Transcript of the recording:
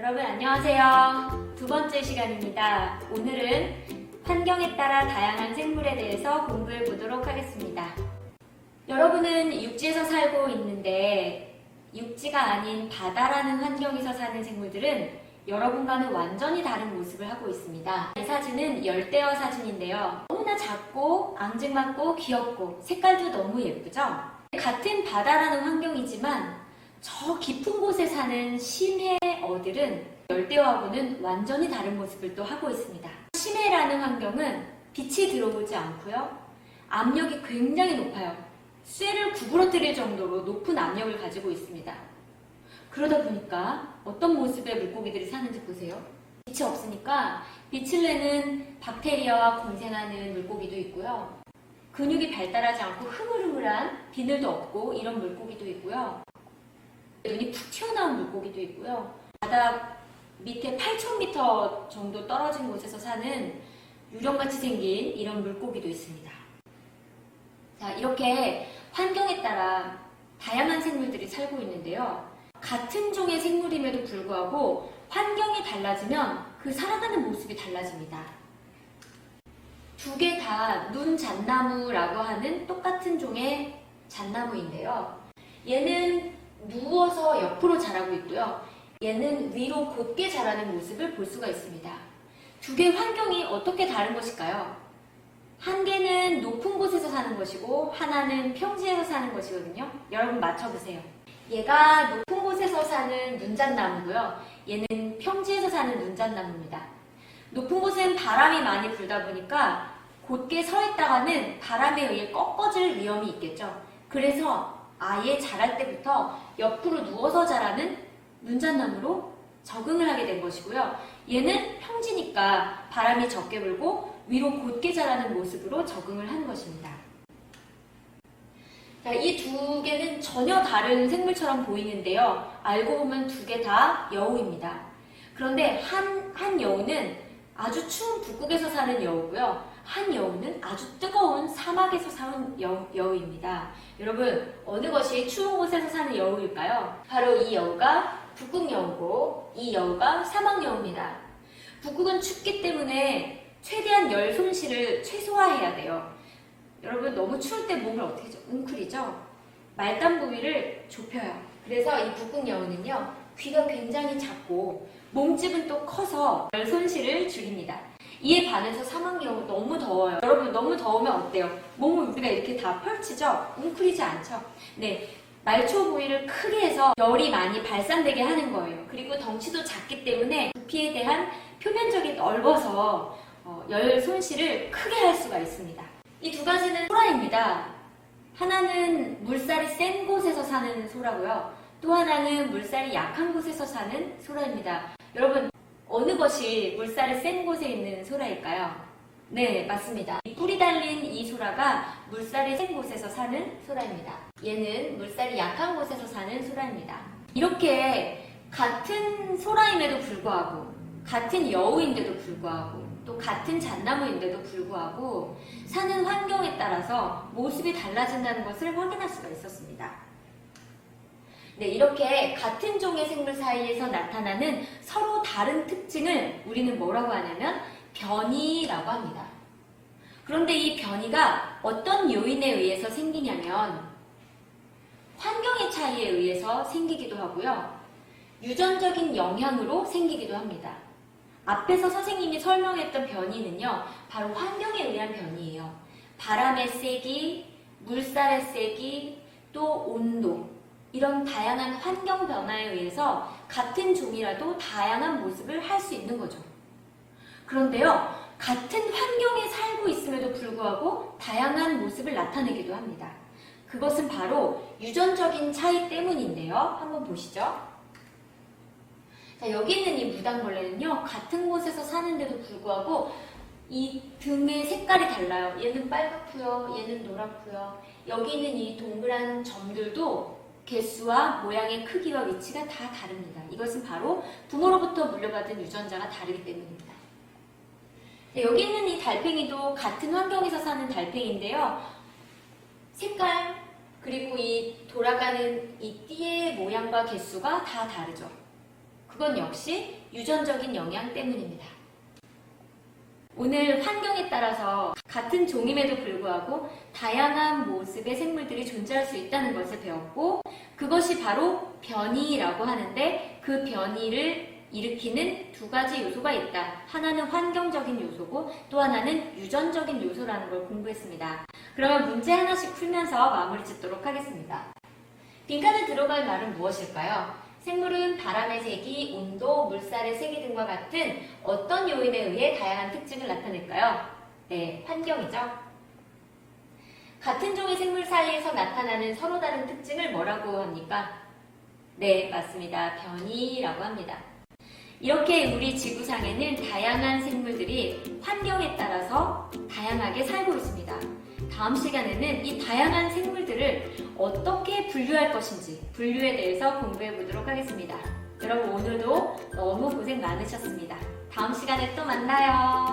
여러분 안녕하세요. 두 번째 시간입니다. 오늘은 환경에 따라 다양한 생물에 대해서 공부해 보도록 하겠습니다. 여러분은 육지에서 살고 있는데 육지가 아닌 바다라는 환경에서 사는 생물들은 여러분과는 완전히 다른 모습을 하고 있습니다. 이 사진은 열대어 사진인데요. 너무나 작고 앙증맞고 귀엽고 색깔도 너무 예쁘죠? 같은 바다라는 환경이지만 저 깊은 곳에 사는 심해어들은 열대어하고는 완전히 다른 모습을 또 하고 있습니다. 심해라는 환경은 빛이 들어오지 않고요. 압력이 굉장히 높아요. 쇠를 구부러뜨릴 정도로 높은 압력을 가지고 있습니다. 그러다 보니까 어떤 모습의 물고기들이 사는지 보세요. 빛이 없으니까 빛을 내는 박테리아와 공생하는 물고기도 있고요. 근육이 발달하지 않고 흐물흐물한 비늘도 없고 이런 물고기도 있고요. 눈이 푹 튀어나온 물고기도 있고요. 바다 밑에 8,000m 정도 떨어진 곳에서 사는 유령같이 생긴 이런 물고기도 있습니다. 자, 이렇게 환경에 따라 다양한 생물들이 살고 있는데요. 같은 종의 생물임에도 불구하고 환경이 달라지면 그 살아가는 모습이 달라집니다. 두 개 다 눈잣나무라고 하는 똑같은 종의 잣나무인데요. 얘는 누워서 옆으로 자라고 있고요. 얘는 위로 곧게 자라는 모습을 볼 수가 있습니다. 두 개의 환경이 어떻게 다른 것일까요? 한 개는 높은 곳에서 사는 것이고 하나는 평지에서 사는 것이거든요. 여러분 맞춰보세요. 얘가 높은 곳에서 사는 눈잣나무고요. 얘는 평지에서 사는 눈잣나무입니다. 높은 곳은 바람이 많이 불다 보니까 곧게 서 있다가는 바람에 의해 꺾어질 위험이 있겠죠. 그래서 아예 자랄 때부터 옆으로 누워서 자라는 눈잣나무로 적응을 하게 된 것이고요. 얘는 평지니까 바람이 적게 불고 위로 곧게 자라는 모습으로 적응을 한 것입니다. 자, 이 두 개는 전혀 다른 생물처럼 보이는데요. 알고 보면 두 개 다 여우입니다. 그런데 한 여우는 아주 추운 북극에서 사는 여우고요. 한 여우는 아주 뜨거운 사막에서 사는 여우입니다. 여러분, 어느 것이 추운 곳에서 사는 여우일까요? 바로 이 여우가 북극 여우고 이 여우가 사막 여우입니다. 북극은 춥기 때문에 최대한 열 손실을 최소화해야 돼요. 여러분, 너무 추울 때 몸을 어떻게 하죠? 웅크리죠? 말단 부위를 좁혀요. 그래서 이 북극 여우는요, 귀가 굉장히 작고 몸집은 또 커서 열 손실을 줄입니다. 이에 반해서 사막 여우 너무 더워요. 여러분, 너무 더우면 어때요? 몸을 우리가 이렇게 다 펼치죠? 웅크리지 않죠? 네, 말초 부위를 크게 해서 열이 많이 발산되게 하는 거예요. 그리고 덩치도 작기 때문에 부피에 대한 표면적이 넓어서 열 손실을 크게 할 수가 있습니다. 이 두 가지는 소라입니다. 하나는 물살이 센 곳에서 사는 소라고요. 또 하나는 물살이 약한 곳에서 사는 소라입니다. 여러분, 어느 것이 물살이 센 곳에 있는 소라일까요? 네, 맞습니다. 뿔이 달린 이 소라가 물살이 센 곳에서 사는 소라입니다. 얘는 물살이 약한 곳에서 사는 소라입니다. 이렇게 같은 소라임에도 불구하고 같은 여우인데도 불구하고 또 같은 잣나무인데도 불구하고 사는 환경에 따라서 모습이 달라진다는 것을 확인할 수가 있었습니다. 네, 이렇게 같은 종의 생물 사이에서 나타나는 서로 다른 특징을 우리는 뭐라고 하냐면 변이라고 합니다. 그런데 이 변이가 어떤 요인에 의해서 생기냐면 환경의 차이에 의해서 생기기도 하고요. 유전적인 영향으로 생기기도 합니다. 앞에서 선생님이 설명했던 변이는요, 바로 환경에 의한 변이에요. 바람의 세기, 물살의 세기, 또 온도, 이런 다양한 환경 변화에 의해서 같은 종이라도 다양한 모습을 할 수 있는 거죠. 그런데요, 같은 환경에 살고 있음에도 불구하고 다양한 모습을 나타내기도 합니다. 그것은 바로 유전적인 차이 때문인데요. 한번 보시죠. 자, 여기 있는 이 무당벌레는요, 같은 곳에서 사는데도 불구하고 이 등의 색깔이 달라요. 얘는 빨갛고요, 얘는 노랗고요. 여기 있는 이 동그란 점들도 개수와 모양의 크기와 위치가 다 다릅니다. 이것은 바로 부모로부터 물려받은 유전자가 다르기 때문입니다. 네, 여기 있는 이 달팽이도 같은 환경에서 사는 달팽이인데요. 색깔, 그리고 이 돌아가는 이 띠의 모양과 개수가 다 다르죠. 그건 역시 유전적인 영향 때문입니다. 오늘 환경에 따라서 같은 종임에도 불구하고 다양한 모습의 생물들이 존재할 수 있다는 것을 배웠고, 그것이 바로 변이라고 하는데, 그 변이를 일으키는 두 가지 요소가 있다. 하나는 환경적인 요소고 또 하나는 유전적인 요소라는 걸 공부했습니다. 그러면 문제 하나씩 풀면서 마무리 짓도록 하겠습니다. 빈칸에 들어갈 말은 무엇일까요? 생물은 바람의 세기, 온도, 물살의 세기 등과 같은 어떤 요인에 의해 다양한 특징을 나타낼까요? 네, 환경이죠. 같은 종의 생물 사이에서 나타나는 서로 다른 특징을 뭐라고 합니까? 네, 맞습니다. 변이라고 합니다. 이렇게 우리 지구상에는 다양한 생물들이 환경에 따라서 다양하게 살고 있습니다. 다음 시간에는 이 다양한 생물들을 어떻게 분류할 것인지 분류에 대해서 공부해 보도록 하겠습니다. 여러분 오늘도 너무 고생 많으셨습니다. 다음 시간에 또 만나요.